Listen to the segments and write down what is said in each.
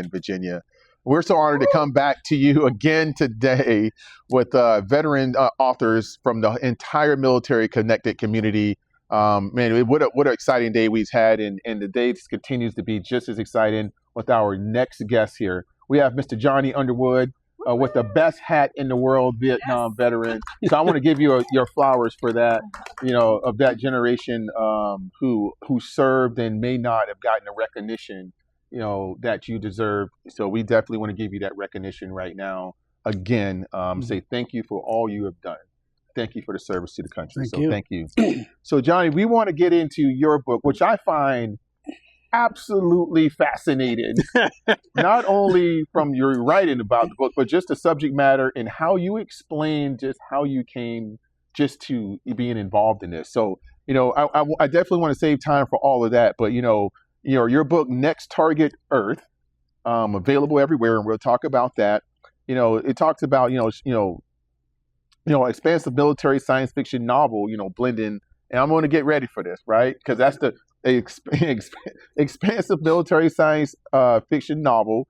in Virginia. We're so honored to come back to you again today with veteran authors from the entire military connected community. Man, what an exciting day we've had, and the day continues to be just as exciting with our next guest here. We have Mr. Johnny Underwood with the best hat in the world, Vietnam veteran. So I want to give you your flowers for that, of that generation who served and may not have gotten the recognition that you deserve. So we definitely want to give you that recognition right now. Again, say thank you for all you have done. Thank you for the service to the country. Thank you. So Johnny, we want to get into your book, which I find absolutely fascinating. Not only from your writing about the book, but just the subject matter and how you explain just how you came just to being involved in this. So, I definitely want to save time for all of that, but your book, Next Target Earth, available everywhere, and we'll talk about that. It talks about, expansive military science fiction novel, blending, and I'm going to get ready for this, right? Because that's the expansive military science fiction novel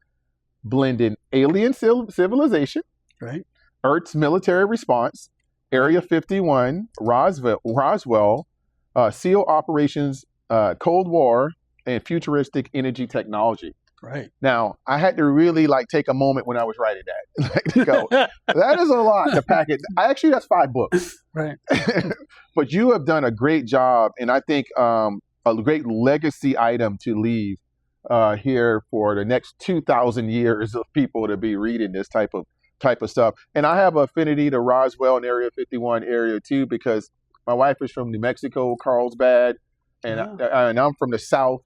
blending alien civilization, right? Earth's military response, Area 51, Roswell, SEAL operations, Cold War, and futuristic energy technology. Right. Now, I had to really take a moment when I was writing that. To go, that is a lot to pack it. Actually, that's 5 books. Right. But you have done a great job, and I think a great legacy item to leave here for the next 2,000 years of people to be reading this type of stuff. And I have an affinity to Roswell and Area 51 area too, because my wife is from New Mexico, Carlsbad, and I'm from the South.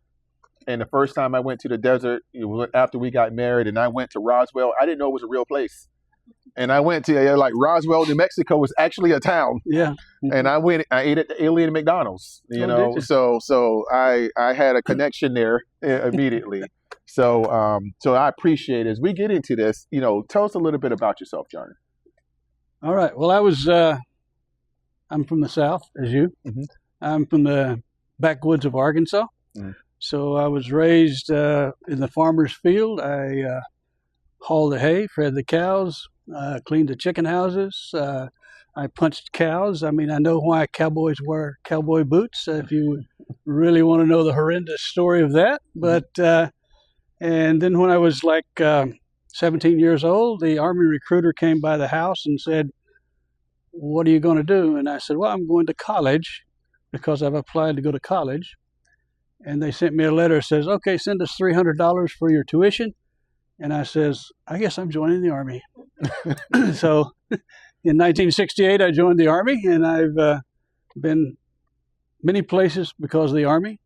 And the first time I went to the desert, after we got married, and I went to Roswell, I didn't know it was a real place. And I went to Roswell, New Mexico was actually a town. Yeah. And I ate at the alien McDonald's, So I had a connection there immediately. So I appreciate it. As we get into this, tell us a little bit about yourself, Johnny. All right. Well, I'm from the South, as you. Mm-hmm. I'm from the backwoods of Arkansas. Mm. So I was raised in the farmer's field. I hauled the hay, fed the cows, cleaned the chicken houses. I punched cows. I mean, I know why cowboys wear cowboy boots, if you really want to know the horrendous story of that. But and then when I was 17 years old, the Army recruiter came by the house and said, "What are you going to do?" And I said, "Well, I'm going to college because I've applied to go to college." And they sent me a letter that says, "Okay, send us $300 for your tuition." And I says, "I guess I'm joining the Army." So in 1968, I joined the Army, and I've been many places because of the Army.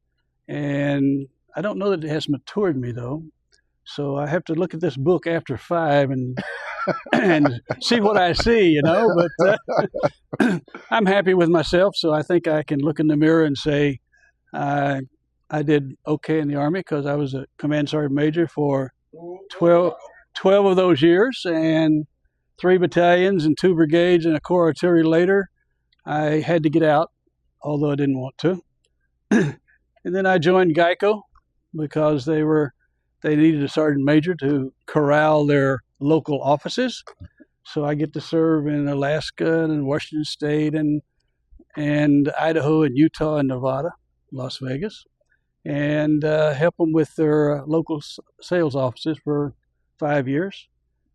And I don't know that it has matured me, though. So I have to look at this book after 5 and see what I see, But I'm happy with myself, so I think I can look in the mirror and say I did okay in the Army because I was a command sergeant major for 12 of those years, and 3 battalions and 2 brigades and a corps artillery later. I had to get out, although I didn't want to. And then I joined Geico because they needed a sergeant major to corral their local offices. So I get to serve in Alaska and Washington State and Idaho and Utah and Nevada, Las Vegas, and help them with their local sales offices for 5 years.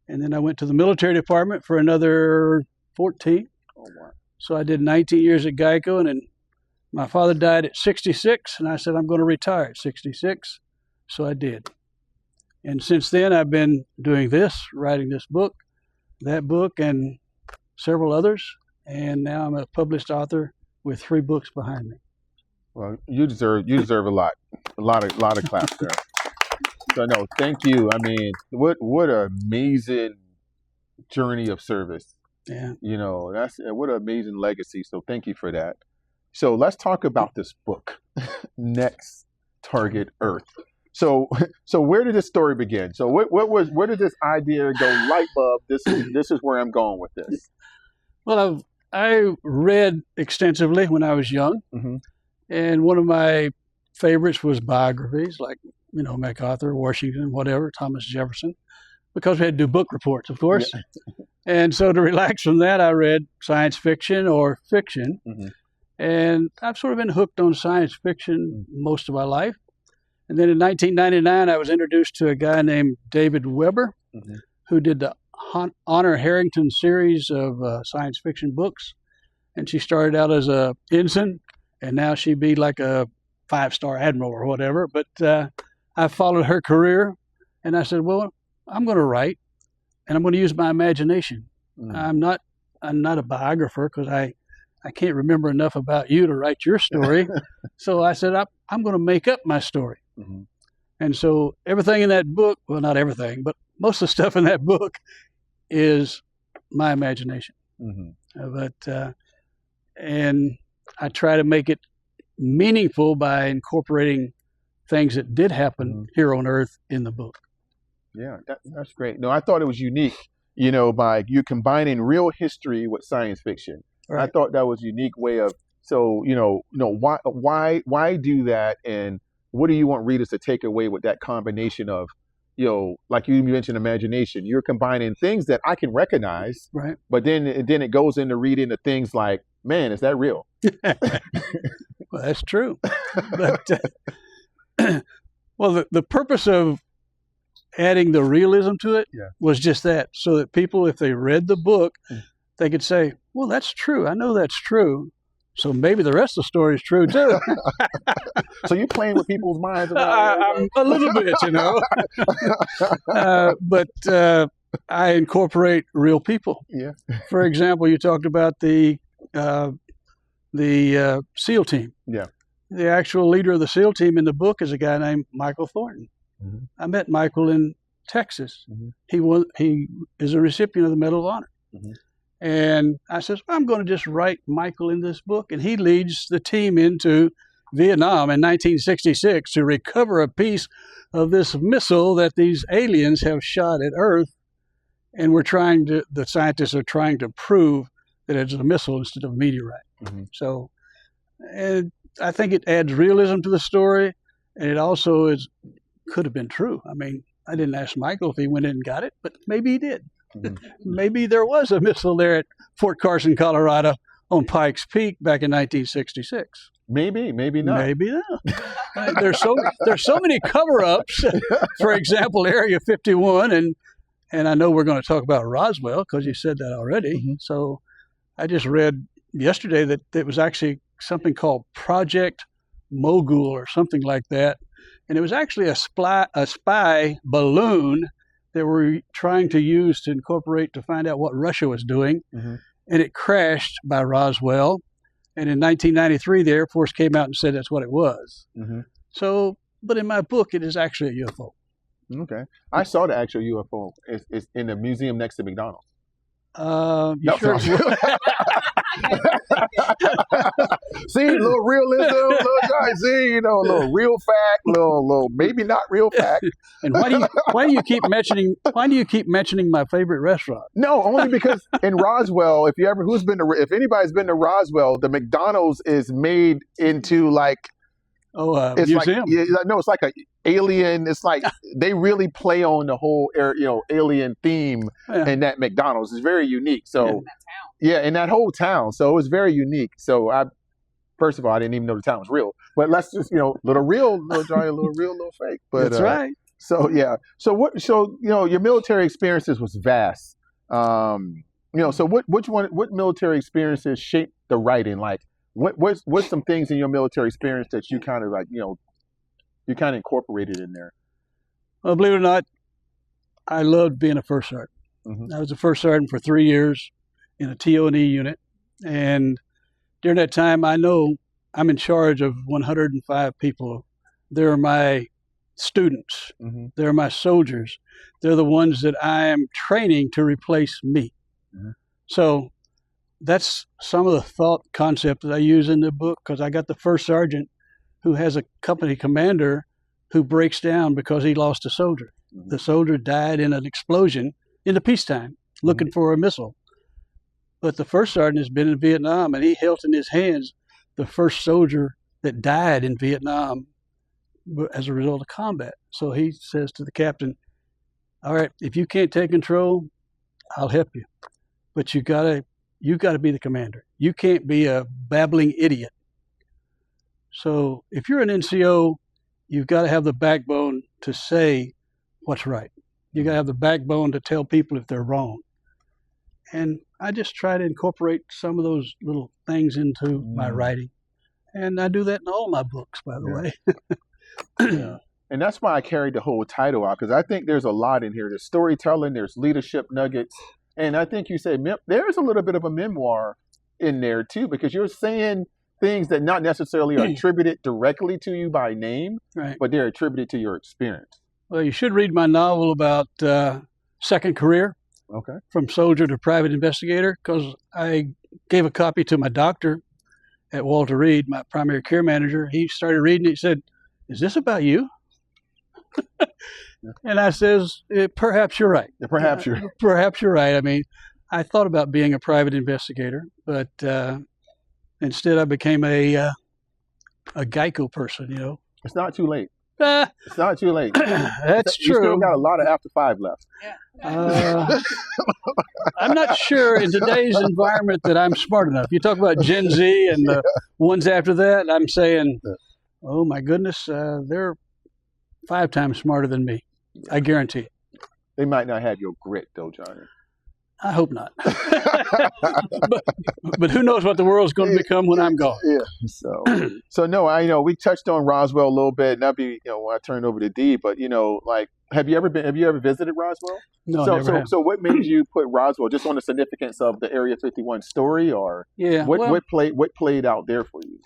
And then I went to the military department for another 14. Oh, wow. So I did 19 years at Geico, and then my father died at 66, and I said, I'm going to retire at 66. So I did. And since then, I've been doing this, writing this book, that book, and several others. And now I'm a published author with 3 books behind me. Well, you deserve a lot of claps there. So no, thank you. I mean, what an amazing journey of service. Yeah. That's what an amazing legacy. So thank you for that. So let's talk about this book, Next Target Earth. So where did this story begin? So where did this idea go? Light bulb. This is where I'm going with this. Well, I read extensively when I was young, and one of my favorites was biographies like MacArthur, Washington, whatever, Thomas Jefferson, because we had to do book reports, of course. Yeah. And so to relax from that, I read science fiction or fiction. Mm-hmm. And I've sort of been hooked on science fiction most of my life. And then in 1999, I was introduced to a guy named David Weber, mm-hmm. who did the Honor Harrington series of science fiction books. And she started out as a ensign, and now she'd be like a 5-star admiral or whatever. But I followed her career, and I said, well, I'm going to write, and I'm going to use my imagination. Mm. I'm not a biographer because I can't remember enough about you to write your story. So I said, I'm going to make up my story. Mm-hmm. And so everything in that book, well, not everything, but most of the stuff in that book is my imagination. Mm-hmm. And I try to make it meaningful by incorporating things that did happen mm-hmm. here on Earth in the book. Yeah, that's great. No, I thought it was unique, by you combining real history with science fiction. Right. I thought that was a unique way of, why do that, and what do you want readers to take away with that combination of, like you mentioned, imagination. You're combining things that I can recognize, right? But then it goes into reading the things like, man, is that real? Well, that's true. But the purpose of adding the realism to it was just that, so that people, if they read the book, they could say, well, that's true. I know that's true. So maybe the rest of the story is true too. So you're playing with people's minds a little bit, but I incorporate real people. Yeah. For example, you talked about the SEAL team. Yeah. The actual leader of the SEAL team in the book is a guy named Michael Thornton. Mm-hmm. I met Michael in Texas. Mm-hmm. He is a recipient of the Medal of Honor. Mm-hmm. And I said, I'm going to just write Michael in this book. And he leads the team into Vietnam in 1966 to recover a piece of this missile that these aliens have shot at Earth. And the scientists are trying to prove that it's a missile instead of a meteorite. Mm-hmm. So, and I think it adds realism to the story. And it also could have been true. I mean, I didn't ask Michael if he went in and got it, but maybe he did. Mm-hmm. Maybe there was a missile there at Fort Carson, Colorado on Pikes Peak back in 1966. Maybe not. Maybe not. There's so many cover-ups. For example, Area 51, and I know we're going to talk about Roswell because you said that already. Mm-hmm. So I just read yesterday that it was actually something called Project Mogul or something like that, and it was actually a spy balloon that we're trying to use to incorporate to find out what Russia was doing. Mm-hmm. And it crashed by Roswell. And in 1993, the Air Force came out and said that's what it was. Mm-hmm. So, but in my book, it is actually a UFO. Okay. I saw the actual UFO. It's in the museum next to McDonald's. You sure? See, a little realism, a little real fact, little maybe not real fact. And why do you keep mentioning my favorite restaurant? No, only because in Roswell, if anybody's been to Roswell, the McDonald's is made into like it's museum. It's like an alien. It's like they really play on the whole alien theme in that McDonald's. It's very unique. So in that whole town. So it was very unique. So first of all, I didn't even know the town was real. But let's just little real, little dry, little real, little fake. But that's right. So So your military experiences was vast. So what military experiences shaped the writing? Like what's some things in your military experience that you kind of like you kind of incorporated in there? Well, believe it or not, I loved being a first sergeant. Mm-hmm. I was a first sergeant for 3 years in a TO&E unit. And during that time, I know I'm in charge of 105 people. They're my students. Mm-hmm. They're my soldiers. They're the ones that I am training to replace me. Mm-hmm. So that's some of the thought concept that I use in the book, because I got the first sergeant who has a company commander who breaks down because he lost a soldier. Mm-hmm. The soldier died in an explosion in the peacetime looking for a missile. But the first sergeant has been in Vietnam, and he held in his hands the first soldier that died in Vietnam as a result of combat. So he says to the captain, all right, if you can't take control, I'll help you. But you gotta be the commander. You can't be a babbling idiot. So if you're an NCO, you've got to have the backbone to say what's right. You got to have the backbone to tell people if they're wrong. And I just try to incorporate some of those little things into my writing. And I do that in all my books, by the way. Yeah. And that's why I carried the whole title out, because I think there's a lot in here. There's storytelling, there's leadership nuggets. And I think you said there's a little bit of a memoir in there too, because you're saying things that not necessarily are attributed directly to you by name, right, but they're attributed to your experience. Well, you should read my novel about second career, from soldier to private investigator, because I gave a copy to my doctor at Walter Reed, my primary care manager. He started reading it. He said, "Is this about you?" And I says, "Perhaps you're right. Perhaps you're right. I mean, I thought about being a private investigator, but instead I became a Geico person. You know, it's not too late. It's not too late. That's true. You still got a lot of after 5 left. I'm not sure in today's environment that I'm smart enough. You talk about Gen Z and the ones after that, I'm saying, oh my goodness, they're 5 times smarter than me. I guarantee it. They might not have your grit, though, Johnny. I hope not. but who knows what the world's going to become when I'm gone. Yeah. So no, we touched on Roswell a little bit, and that'd be, when I turn over to Dee, but like, have you ever visited Roswell? No, never have. So what made you put Roswell just on the significance of the Area 51 story, or what played out there for you?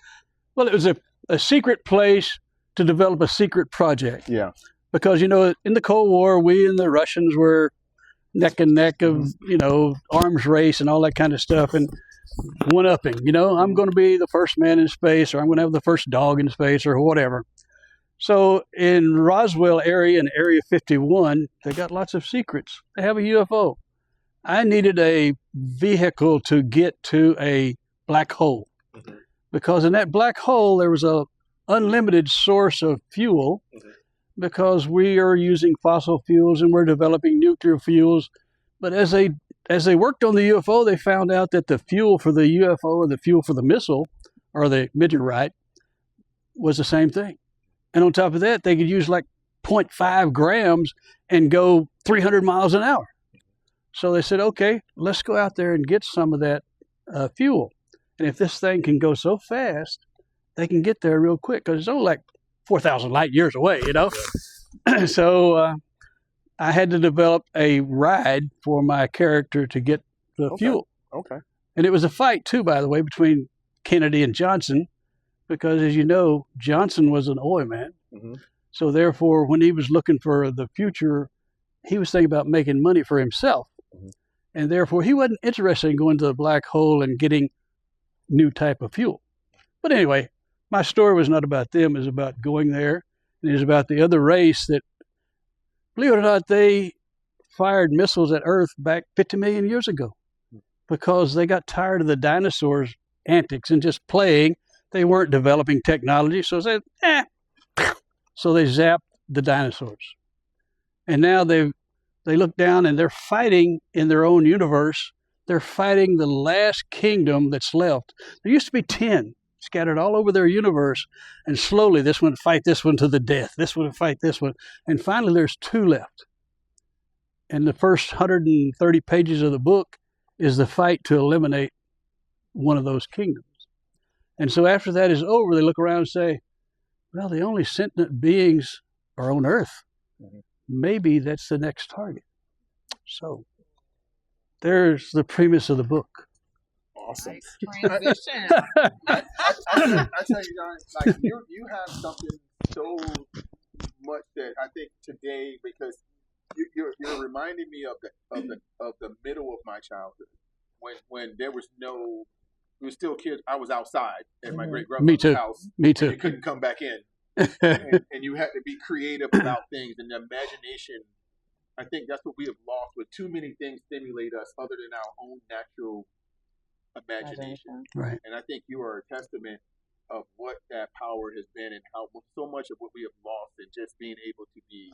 Well, it was a secret place to develop a secret project. Yeah. Because, in the Cold War, we and the Russians were neck and neck of, arms race and all that kind of stuff, and one-upping. I'm going to be the first man in space, or I'm going to have the first dog in space, or whatever. So in Roswell area and Area 51, they got lots of secrets. They have a UFO. I needed a vehicle to get to a black hole, because in that black hole there was a unlimited source of fuel. Because we are using fossil fuels and we're developing nuclear fuels. But as they worked on the UFO, they found out that the fuel for the UFO and the fuel for the missile, or the meteorite, was the same thing. And on top of that, they could use like 0.5 grams and go 300 miles an hour. So they said, okay, let's go out there and get some of that fuel. And if this thing can go so fast, they can get there real quick, because it's only like 4,000 light years away, So I had to develop a ride for my character to get the fuel. Okay. And it was a fight, too, by the way, between Kennedy and Johnson, because, as you know, Johnson was an oil man. So therefore, when he was looking for the future, he was thinking about making money for himself. And therefore, he wasn't interested in going to the black hole and getting new type of fuel. But anyway, my story was not about them. It was about going there. And it was about the other race that, believe it or not, they fired missiles at Earth back 50 million years ago, because they got tired of the dinosaurs' antics and just playing. They weren't developing technology. So they said, So they zapped the dinosaurs. And now they look down and they're fighting in their own universe. They're fighting the last kingdom that's left. There used to be 10. Scattered all over their universe, and slowly this one would fight this one to the death, this one would fight this one, and finally there's 2 left. And the first 130 pages of the book is the fight to eliminate one of those kingdoms. And so after that is over, they look around and say, well, the only sentient beings are on Earth. Maybe that's the next target. So there's the premise of the book. Awesome. Nice transition. I tell you guys, like you have something so much that I think today, because you're reminding me of the middle of my childhood, when there was no, we were still kids. I was outside at my great grandmother's house. Me too. You couldn't come back in, and you had to be creative about things, and the imagination. I think that's what we have lost, with too many things stimulate us other than our own natural imagination. Right. And I think you are a testament of what that power has been and how so much of what we have lost and just being able to be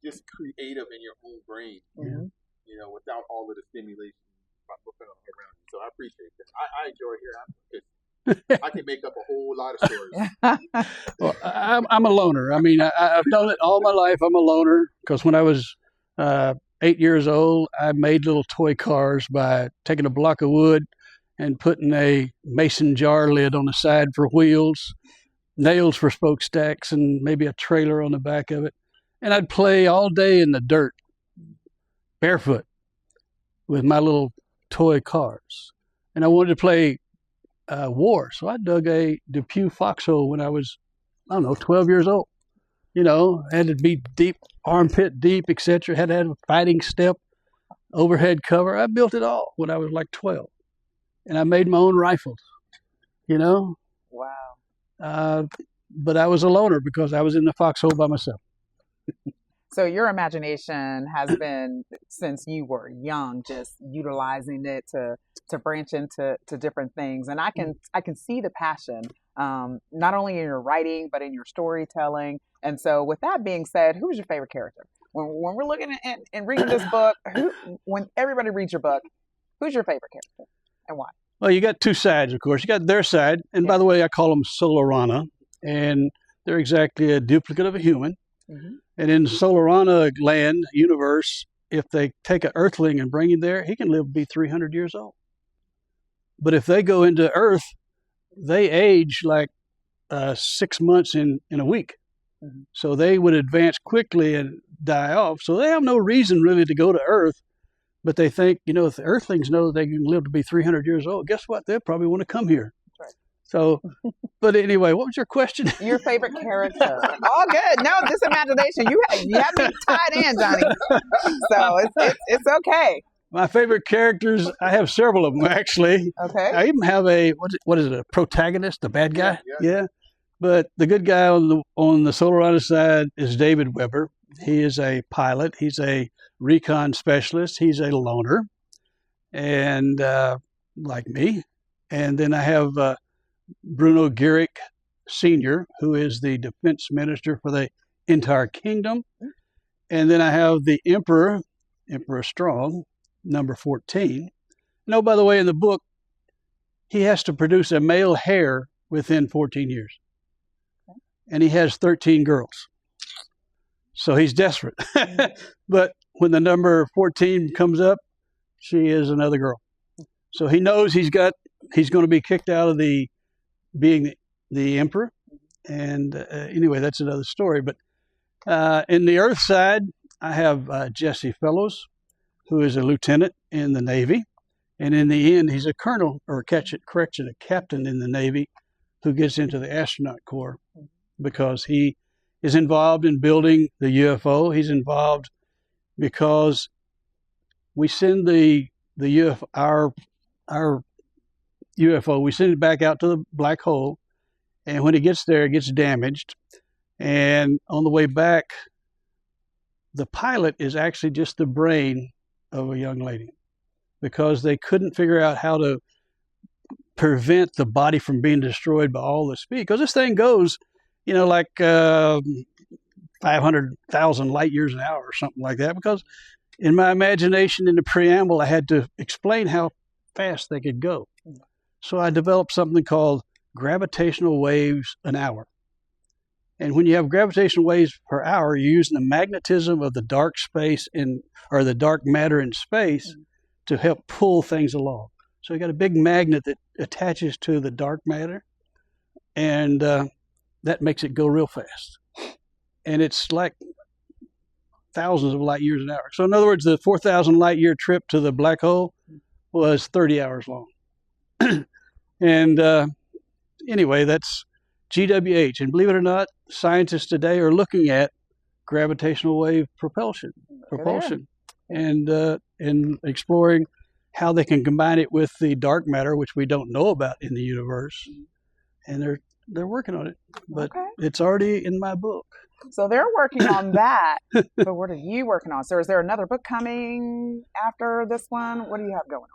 just creative in your own brain, you know, without all of the stimulation around you. So I appreciate that. I enjoy hearing. I can make up a whole lot of stories. Well, I'm a loner. I mean, I've done it all my life. I'm a loner because when I was 8 years old, I made little toy cars by taking a block of wood and putting a mason jar lid on the side for wheels, nails for smokestacks, and maybe a trailer on the back of it. And I'd play all day in the dirt, barefoot, with my little toy cars. And I wanted to play war, so I dug a Depew foxhole when I was, I don't know, 12 years old. You know, had to be deep, armpit deep, etc. Had to have a fighting step, overhead cover. I built it all when I was like 12. And I made my own rifles, you know. Wow. But I was a loner because I was in the foxhole by myself. So your imagination has been, since you were young, just utilizing it to branch into different things. And I can see the passion, not only in your writing, but in your storytelling. And so with that being said, who's your favorite character? When we're looking at and reading this book, when everybody reads your book, who's your favorite character and why? Well, you got two sides, of course. You got their side. And by the way, I call them Solarana. And they're exactly a duplicate of a human. And in Solarana land universe, if they take an Earthling and bring him there, he can live to be 300 years old. But if they go into Earth, they age like 6 months in a week. So they would advance quickly and die off. So they have no reason really to go to Earth. But they think, you know, if the Earthlings know that they can live to be 300 years old, guess what? They'll probably want to come here. Right. So, but anyway, what was your question? Your favorite character. All good. No, this imagination. You have me tied in, Johnny. So it's okay. My favorite characters, I have several of them actually. Okay. I even have a what is it? A protagonist, a bad guy. Yeah. But the good guy on the Solarana side is David Weber. He is a pilot. He's a recon specialist. He's a loner, and like me. And then I have Bruno Gehrig Sr., who is the defense minister for the entire kingdom. And then I have the Emperor Strong, number 14. No, by the way, in the book, he has to produce a male heir within 14 years. And he has 13 girls. So he's desperate. But when the number 14 comes up, she is another girl. So he knows he's going to be kicked out of being the emperor. And anyway, that's another story. But in the Earth side, I have Jesse Fellows, who is a lieutenant in the Navy. And in the end, he's a colonel, or a captain in the Navy, who gets into the astronaut corps because he is involved in building the UFO. He's involved because we send the UFO, our UFO, we send it back out to the black hole, and when it gets there, it gets damaged. And on the way back, the pilot is actually just the brain of a young lady, because they couldn't figure out how to prevent the body from being destroyed by all the speed. Because this thing goes, you know, like 500,000 light years an hour or something like that. Because in my imagination, in the preamble, I had to explain how fast they could go. So I developed something called gravitational waves an hour. And when you have gravitational waves per hour, you're using the magnetism of the dark space or the dark matter in space to help pull things along. So you got a big magnet that attaches to the dark matter, and that makes it go real fast. And it's like thousands of light years an hour. So in other words, the 4,000 light year trip to the black hole was 30 hours long. And anyway, that's GWH. And believe it or not, scientists today are looking at gravitational wave propulsion and exploring how they can combine it with the dark matter, which we don't know about in the universe. And they're working on it, but it's already in my book. So they're working on that. But what are you working on? So is there another book coming after this one? What do you have going on?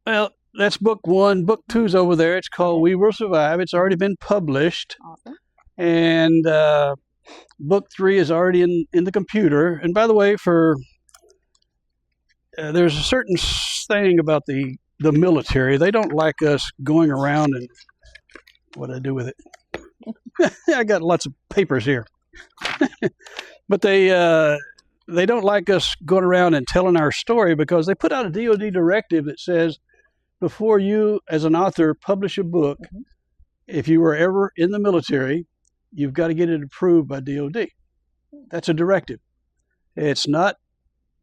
Well, that's book 1. Book 2's over there. It's called We Will Survive. It's already been published. Awesome. And book 3 is already in the computer. And by the way, there's a certain thing about the military. They don't like us going around and what do I do with it? I got lots of papers here. But they don't like us going around and telling our story because they put out a DOD directive that says before you, as an author, publish a book, if you were ever in the military, you've got to get it approved by DOD. That's a directive. It's not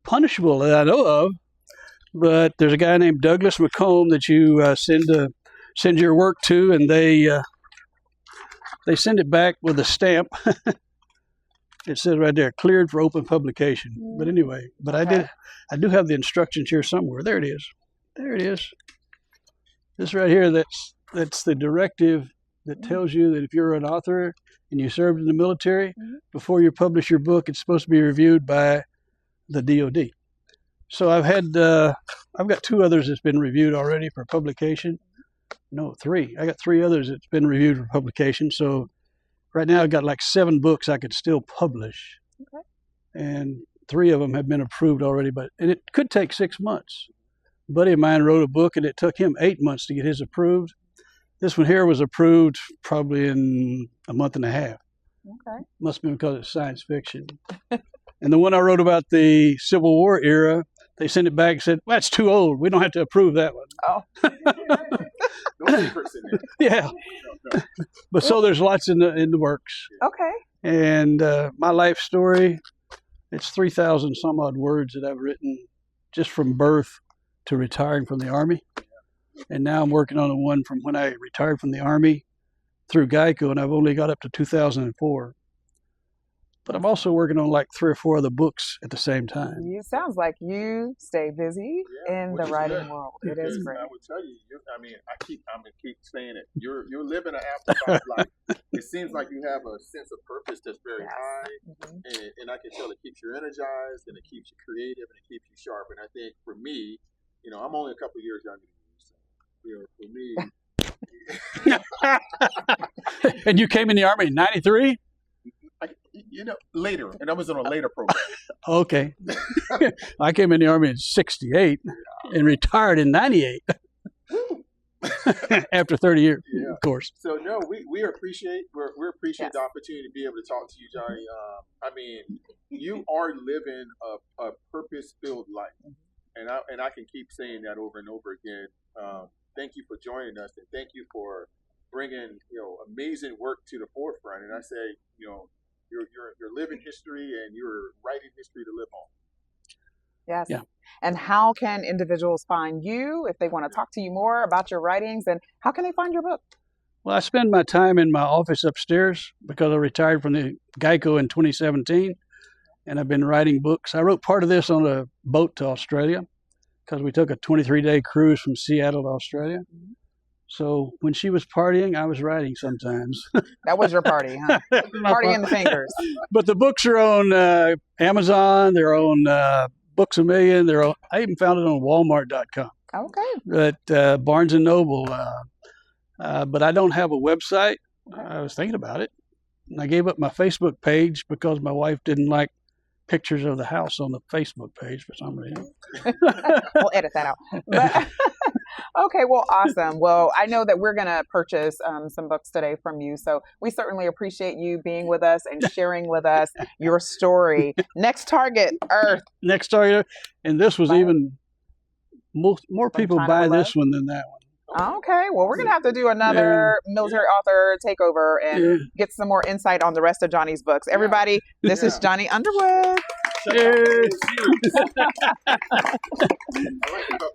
punishable that I know of, but there's a guy named Douglas McComb that you send your work to, and they send it back with a stamp. It says right there, cleared for open publication. But anyway, I do have the instructions here somewhere. There it is. There it is. This right here, that's the directive that tells you that if you're an author and you served in the military, before you publish your book, it's supposed to be reviewed by the DOD. So I've got 2 others that's been reviewed already for publication. No, 3. I got 3 others that's been reviewed for publication. So right now I've got like 7 books I could still publish. Okay. And 3 of them have been approved already, and it could take 6 months. A buddy of mine wrote a book and it took him 8 months to get his approved. This one here was approved probably in a month and a half. Okay. Must have been because it's science fiction. And the one I wrote about the Civil War era, they sent it back and said, well, that's too old. We don't have to approve that one. Oh. No secrets in there. Yeah. But so there's lots in the works. Okay. And my life story, it's 3,000 some odd words that I've written just from birth to retiring from the Army. And now I'm working on the one from when I retired from the Army through Geico, and I've only got up to 2004. But I'm also working on like 3 or 4 other books at the same time. It sounds like you stay busy in the writing world. It is great. I would tell you, I'm gonna keep saying it. You're living an afterlife life. It seems like you have a sense of purpose that's very high, and I can tell it keeps you energized, and it keeps you creative, and it keeps you sharp. And I think for me, I'm only a couple of years younger than you, so for me. And you came in the Army in 93? Later, and I was on a later program. Okay. I came in the Army in 68 and retired in 98 after 30 years, of course. So no, we appreciate the opportunity to be able to talk to you, Johnny. You are living a purpose-filled life, and I can keep saying that over and over again. Thank you for joining us, and thank you for bringing amazing work to the forefront. And I say, you're living history, and you're writing history to live on. Yes. Yeah. And how can individuals find you if they want to talk to you more about your writings, and how can they find your book? Well, I spend my time in my office upstairs because I retired from the Geico in 2017, and I've been writing books. I wrote part of this on a boat to Australia because we took a 23-day cruise from Seattle to Australia. So when she was partying, I was writing sometimes. That was your party, huh? Party in the fingers. But the books are on Amazon. They're on Books A Million. I even found it on Walmart.com. Okay. At Barnes & Noble. But I don't have a website. I was thinking about it. And I gave up my Facebook page because my wife didn't like pictures of the house on the Facebook page for some reason. We'll edit that out. But, okay, well, awesome. Well, I know that we're going to purchase some books today from you. So we certainly appreciate you being with us and sharing with us your story. Next target, Earth. Next target. And this was even more people buy this one than that one. Okay, well, we're going to have to do another military author takeover and get some more insight on the rest of Johnny's books. Everybody, this is Johnny Underwood. Cheers. I like the cover.